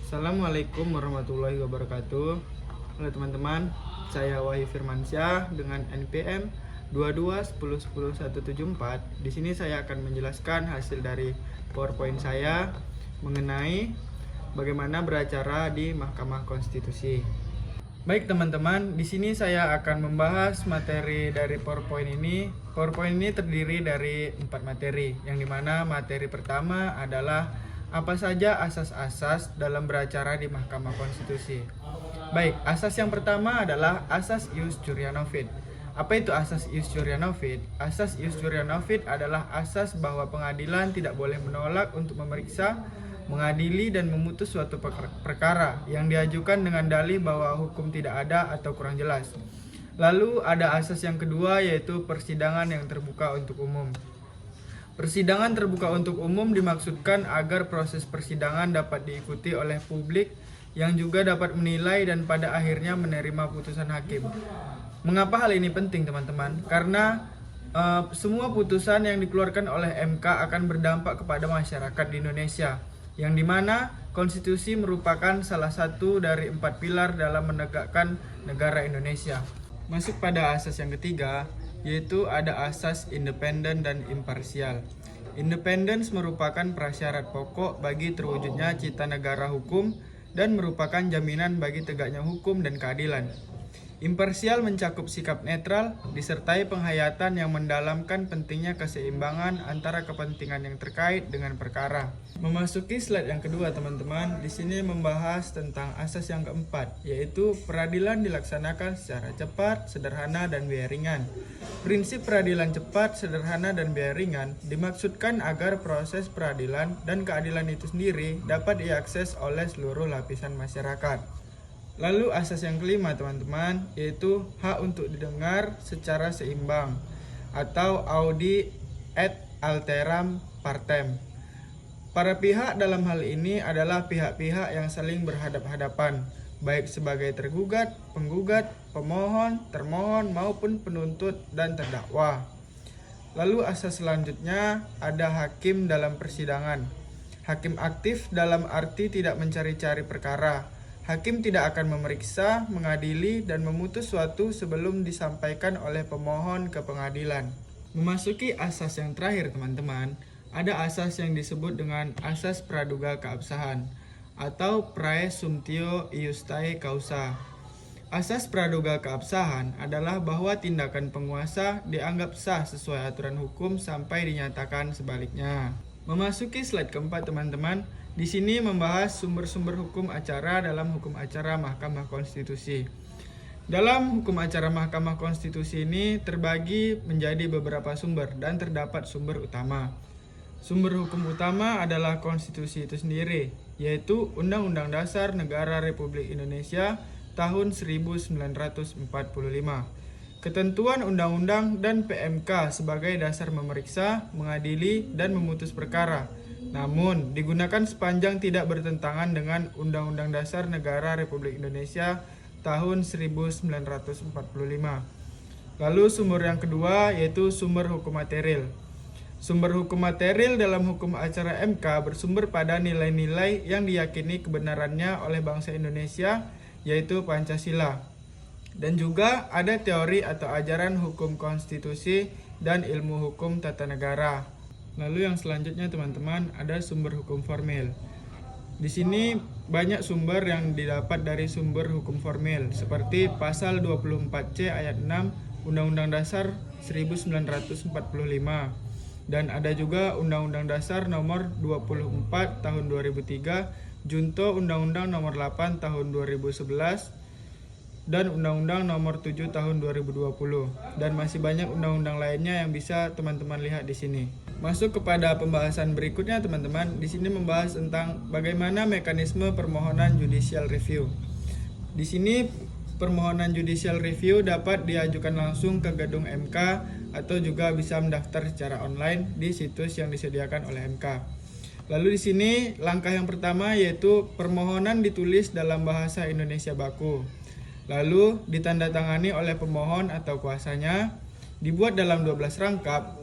Assalamualaikum warahmatullahi wabarakatuh. Halo teman-teman, saya Wahyu Firmansyah dengan NPM 22101174. Di sini saya akan menjelaskan hasil dari PowerPoint saya mengenai bagaimana beracara di Mahkamah Konstitusi. Baik teman-teman, di sini saya akan membahas materi dari PowerPoint ini. PowerPoint ini terdiri dari 4 materi, yang dimana materi pertama adalah apa saja asas-asas dalam beracara di Mahkamah Konstitusi. Baik, asas yang pertama adalah asas ius curiae novit. Apa itu asas ius curiae novit? Asas ius curiae novit adalah asas bahwa pengadilan tidak boleh menolak untuk memeriksa, mengadili dan memutus suatu perkara yang diajukan dengan dalih bahwa hukum tidak ada atau kurang jelas. Lalu ada asas yang kedua, yaitu persidangan yang terbuka untuk umum. Persidangan terbuka untuk umum dimaksudkan agar proses persidangan dapat diikuti oleh publik yang juga dapat menilai dan pada akhirnya menerima putusan hakim. Mengapa hal ini penting, teman-teman? Karena semua putusan yang dikeluarkan oleh MK akan berdampak kepada masyarakat di Indonesia, yang dimana konstitusi merupakan salah satu dari 4 pilar dalam menegakkan negara Indonesia. Masuk pada asas yang ketiga, yaitu ada asas independen dan imparsial. Independence merupakan prasyarat pokok bagi terwujudnya cita negara hukum dan merupakan jaminan bagi tegaknya hukum dan keadilan. Imparsial mencakup sikap netral disertai penghayatan yang mendalamkan pentingnya keseimbangan antara kepentingan yang terkait dengan perkara. Memasuki slide yang kedua, teman-teman, di sini membahas tentang asas yang keempat, yaitu peradilan dilaksanakan secara cepat, sederhana, dan biaya ringan. Prinsip peradilan cepat, sederhana, dan biaya ringan dimaksudkan agar proses peradilan dan keadilan itu sendiri dapat diakses oleh seluruh lapisan masyarakat. Lalu asas yang kelima, teman-teman, yaitu hak untuk didengar secara seimbang atau audi et alteram partem. Para pihak dalam hal ini adalah pihak-pihak yang saling berhadap-hadapan, baik sebagai tergugat, penggugat, pemohon, termohon, maupun penuntut dan terdakwa. Lalu asas selanjutnya ada hakim dalam persidangan. Hakim aktif dalam arti tidak mencari-cari perkara. Hakim tidak akan memeriksa, mengadili, dan memutus suatu sebelum disampaikan oleh pemohon ke pengadilan. Memasuki asas yang terakhir, teman-teman, ada asas yang disebut dengan asas praduga keabsahan atau praesumptio iustae causa. Asas praduga keabsahan adalah bahwa tindakan penguasa dianggap sah sesuai aturan hukum sampai dinyatakan sebaliknya. Memasuki slide keempat, teman-teman, di sini membahas sumber-sumber hukum acara dalam hukum acara Mahkamah Konstitusi. Dalam hukum acara Mahkamah Konstitusi ini terbagi menjadi beberapa sumber dan terdapat sumber utama. Sumber hukum utama adalah konstitusi itu sendiri, yaitu Undang-Undang Dasar Negara Republik Indonesia tahun 1945. Ketentuan undang-undang dan PMK sebagai dasar memeriksa, mengadili, dan memutus perkara. Namun, digunakan sepanjang tidak bertentangan dengan Undang-Undang Dasar Negara Republik Indonesia tahun 1945. Lalu sumber yang kedua yaitu sumber hukum material. Sumber hukum material dalam hukum acara MK bersumber pada nilai-nilai yang diyakini kebenarannya oleh bangsa Indonesia, yaitu Pancasila. Dan juga ada teori atau ajaran hukum konstitusi dan ilmu hukum tata negara. Lalu yang selanjutnya, teman-teman, ada sumber hukum formil. Di sini banyak sumber yang didapat dari sumber hukum formil, seperti pasal 24C ayat 6 Undang-Undang Dasar 1945. Dan ada juga Undang-Undang Dasar nomor 24 tahun 2003, Junto Undang-Undang nomor 8 tahun 2011, dan Undang-Undang nomor 7 tahun 2020. Dan masih banyak undang-undang lainnya yang bisa teman-teman lihat di sini. Masuk kepada pembahasan berikutnya, teman-teman. Di sini membahas tentang bagaimana mekanisme permohonan judicial review. Di sini permohonan judicial review dapat diajukan langsung ke gedung MK atau juga bisa mendaftar secara online di situs yang disediakan oleh MK. Lalu di sini langkah yang pertama yaitu permohonan ditulis dalam bahasa Indonesia baku. Lalu ditandatangani oleh pemohon atau kuasanya, dibuat dalam 12 rangkap,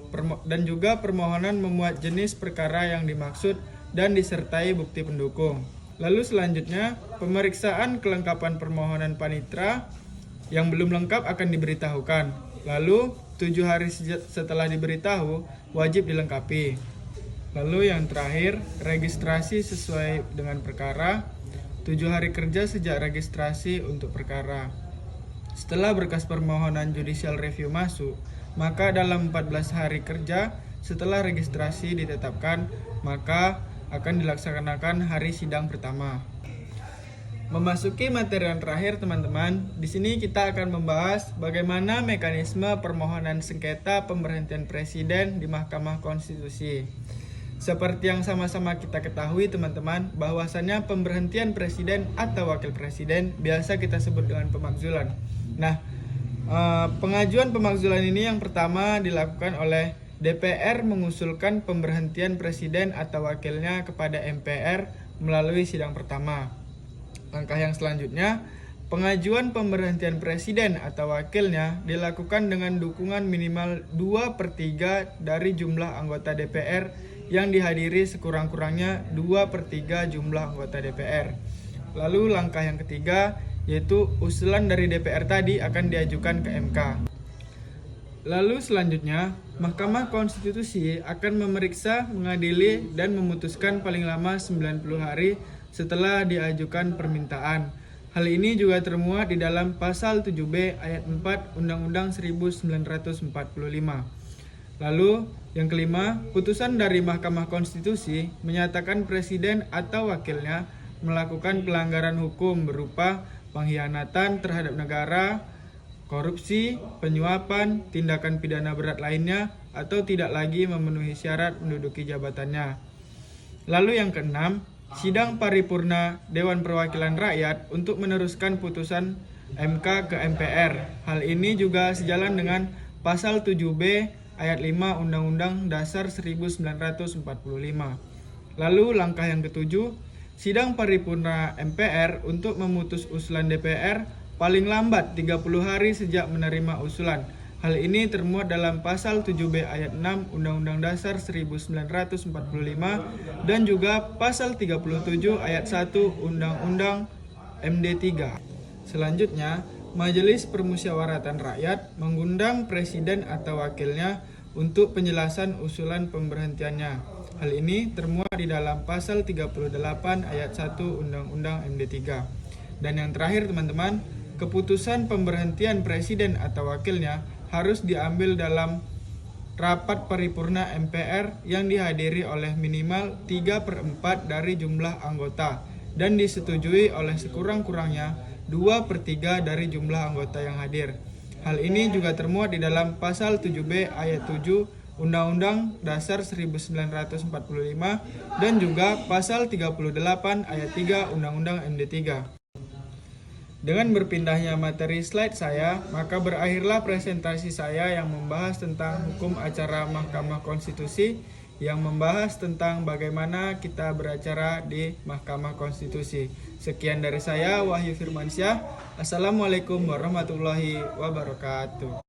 dan juga permohonan memuat jenis perkara yang dimaksud dan disertai bukti pendukung. Lalu selanjutnya, pemeriksaan kelengkapan permohonan panitera yang belum lengkap akan diberitahukan. Lalu 7 hari setelah diberitahu wajib dilengkapi. Lalu yang terakhir, registrasi sesuai dengan perkara. 7 hari kerja sejak registrasi untuk perkara. Setelah berkas permohonan judicial review masuk, maka dalam 14 hari kerja setelah registrasi ditetapkan, maka akan dilaksanakan hari sidang pertama. Memasuki materi yang terakhir, teman-teman, di sini kita akan membahas bagaimana mekanisme permohonan sengketa pemberhentian presiden di Mahkamah Konstitusi. Seperti yang sama-sama kita ketahui, teman-teman, bahwasannya pemberhentian presiden atau wakil presiden biasa kita sebut dengan pemakzulan. Nah, pengajuan pemakzulan ini yang pertama dilakukan oleh DPR mengusulkan pemberhentian presiden atau wakilnya kepada MPR melalui sidang pertama. Langkah yang selanjutnya, pengajuan pemberhentian presiden atau wakilnya dilakukan dengan dukungan minimal 2/3 dari jumlah anggota DPR yang dihadiri sekurang-kurangnya 2/3 jumlah anggota DPR. Lalu langkah yang ketiga, yaitu usulan dari DPR tadi akan diajukan ke MK. Lalu selanjutnya, Mahkamah Konstitusi akan memeriksa, mengadili, dan memutuskan paling lama 90 hari setelah diajukan permintaan. Hal ini juga termuat di dalam pasal 7B ayat 4 Undang-Undang 1945. Lalu, yang kelima, putusan dari Mahkamah Konstitusi menyatakan presiden atau wakilnya melakukan pelanggaran hukum berupa pengkhianatan terhadap negara, korupsi, penyuapan, tindakan pidana berat lainnya, atau tidak lagi memenuhi syarat menduduki jabatannya. Lalu yang keenam, sidang paripurna Dewan Perwakilan Rakyat untuk meneruskan putusan MK ke MPR. Hal ini juga sejalan dengan pasal 7B ayat 5 Undang-Undang Dasar 1945. Lalu langkah yang ketujuh, sidang paripurna MPR untuk memutus usulan DPR paling lambat 30 hari sejak menerima usulan. Hal ini termuat dalam pasal 7B ayat 6 Undang-Undang Dasar 1945 dan juga pasal 37 ayat 1 Undang-Undang MD3. Selanjutnya, Majelis Permusyawaratan Rakyat mengundang presiden atau wakilnya untuk penjelasan usulan pemberhentiannya. Hal ini termuat di dalam pasal 38 ayat 1 Undang-Undang MD3. Dan yang terakhir, teman-teman, keputusan pemberhentian presiden atau wakilnya harus diambil dalam rapat paripurna MPR yang dihadiri oleh minimal 3/4 dari jumlah anggota dan disetujui oleh sekurang-kurangnya 2/3 dari jumlah anggota yang hadir. Hal ini juga termuat di dalam pasal 7B ayat 7 Undang-Undang Dasar 1945 dan juga pasal 38 ayat 3 Undang-Undang MD3. Dengan berpindahnya materi slide saya, maka berakhirlah presentasi saya yang membahas tentang hukum acara Mahkamah Konstitusi, yang membahas tentang bagaimana kita beracara di Mahkamah Konstitusi. Sekian dari saya, Wahyu Firmansyah. Assalamualaikum warahmatullahi wabarakatuh.